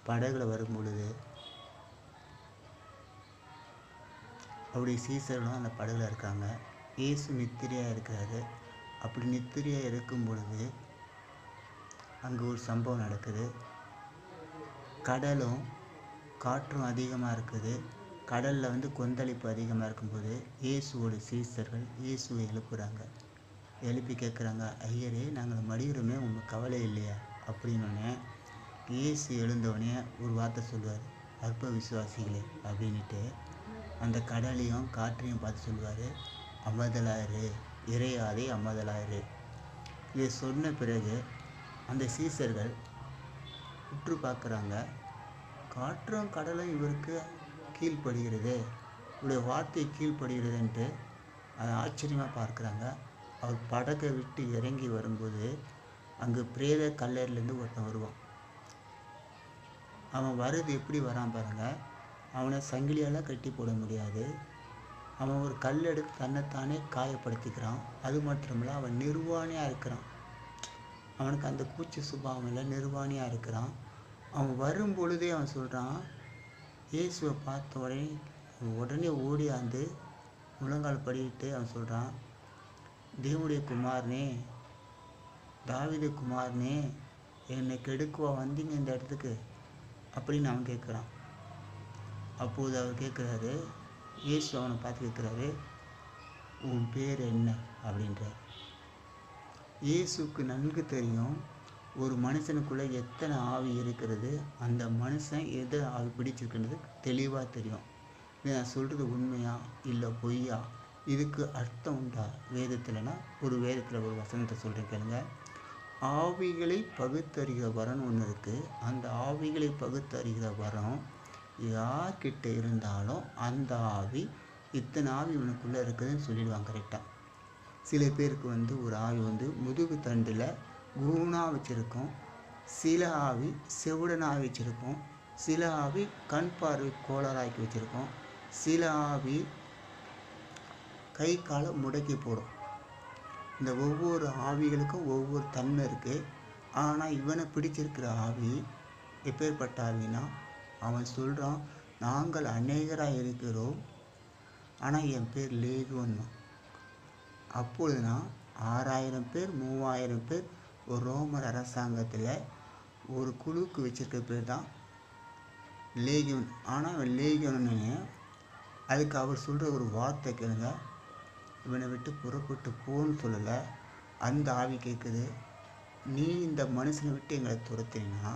படகுல வரும் பொழுது அவருடைய சீசர்களும் அந்த படகுல இருக்காங்க. இயேசு நித்திரையாக இருக்கிறாரு. அப்படி நித்திரையாக இருக்கும் பொழுது அங்கே ஒரு சம்பவம் நடக்குது. கடலும் காற்றும் அதிகமாக இருக்குது. கடலில் கொந்தளிப்பு அதிகமாக இருக்கும்போது இயேசுவோட சீசர்கள் இயேசுவை எழுப்புகிறாங்க. எழுப்பி கேட்குறாங்க, ஐயரே நாங்கள் மடிகிறோமே, உங்களுக்கு கவலை இல்லையா அப்படின்னோடனே இயேசு எழுந்தவனே ஒரு வார்த்தை சொல்லுவார், அற்ப விசுவாசிகளே அப்படின்ட்டு. அந்த கடலையும் காற்றையும் பார்த்து சொல்லுவார், அமைதலாயிரு, இறையாதே அமைதலாயிரு. இதை சொன்ன பிறகு அந்த சீசர்கள் உற்று பார்க்குறாங்க. காற்றும் கடலும் இவருக்கு கீழ்ப்படுகிறது, இவருடைய வார்த்தை கீழ்ப்படுகிறதுன்ட்டு அதை ஆச்சரியமாக பார்க்குறாங்க. அவர் படகை விட்டு இறங்கி வரும்போது அங்கே பிரேத கல்லறையிலேருந்து ஒருத்தன் வருவான். அவன் வர்றது எப்படி வரான் பாருங்கள். அவனை சங்கிலியால் கட்டி போட முடியாது. அவன் ஒரு கல் எடுத்து தன்னைத்தானே காயப்படுத்திக்கிறான். அது மட்டுமில்லை, அவன் நிர்வாணியாக இருக்கிறான். அவனுக்கு அந்த கூச்ச சுபாவம் இல்லை, நிர்வாணியாக இருக்கிறான். அவன் வரும் பொழுதே அவன் சொல்கிறான், இயேசுவை பார்த்த உடனே ஓடியாந்து முழங்கால் படிக்கிட்டு அவன் சொல்கிறான், தேவனுடைய குமாரனே, தாவீது குமாரனே, என்னை கெடுக்குவா வந்தீங்க இந்த இடத்துக்கு அப்படின்னு அவன் கேட்குறான். அப்போது அவர் கேட்குறாரு, இயேசு அவனை பார்த்து கேட்குறாரு, உன் பேர் என்ன அப்படின்றார். இயேசுக்கு நன்கு தெரியும் ஒரு மனுஷனுக்குள்ளே எத்தனை ஆவி இருக்கிறது, அந்த மனுஷன் எதை ஆவி பிடிச்சிருக்குன்றது தெளிவாக தெரியும். நான் சொல்கிறது உண்மையா இல்லை பொய்யா, இதுக்கு அர்த்தம் உண்டா வேதத்தில்னா, ஒரு வேதத்தில் ஒரு வசனத்தை சொல்கிறேன் கேளுங்க. ஆவிகளை பகுத்தறிகிற வரன்னு ஒன்று இருக்குது. அந்த ஆவிகளை பகுத்தறிகிற வரம் யார்கிட்ட இருந்தாலும் அந்த ஆவி இத்தனை ஆவி இவனுக்குள்ளே இருக்குதுன்னு சொல்லிடுவாங்க கரெக்டாக. சில பேருக்கு ஒரு ஆவி முதுகு தண்டில் கூனாக வச்சுருக்கும், சில ஆவி செவுடனாக வச்சுருக்கும், சில ஆவி கண் பார்வை கோளாறாக்கி வச்சுருக்கும், சில ஆவி கை காலை முடக்கி போடும். இந்த ஒவ்வொரு ஆவிகளுக்கும் ஒவ்வொரு தன்மை இருக்குது. ஆனால் இவனை பிடிச்சிருக்கிற ஆவி எப்பேற்பட்ட ஆவினா, அவன் சொல்கிறான், நாங்கள் அநேகராக இருக்கிறோம், ஆனால் என் பேர் லேகியோன்னு. அப்பொழுதுனா 6000 பேர் 3000 பேர் ஒரு ரோமர் அரசாங்கத்தில் ஒரு குழுவுக்கு வச்சுருக்க பேர் தான் லேகியோன். ஆனால் அவன் லேகியோன்னு அதுக்கு அவர் சொல்கிற ஒரு வார்த்தை கேளுங்க, இவனை விட்டு புறப்பட்டு போன்னு சொல்லலை. அந்த ஆவி கேட்குது, நீ இந்த மனுஷனை விட்டு எங்களை துரத்தினா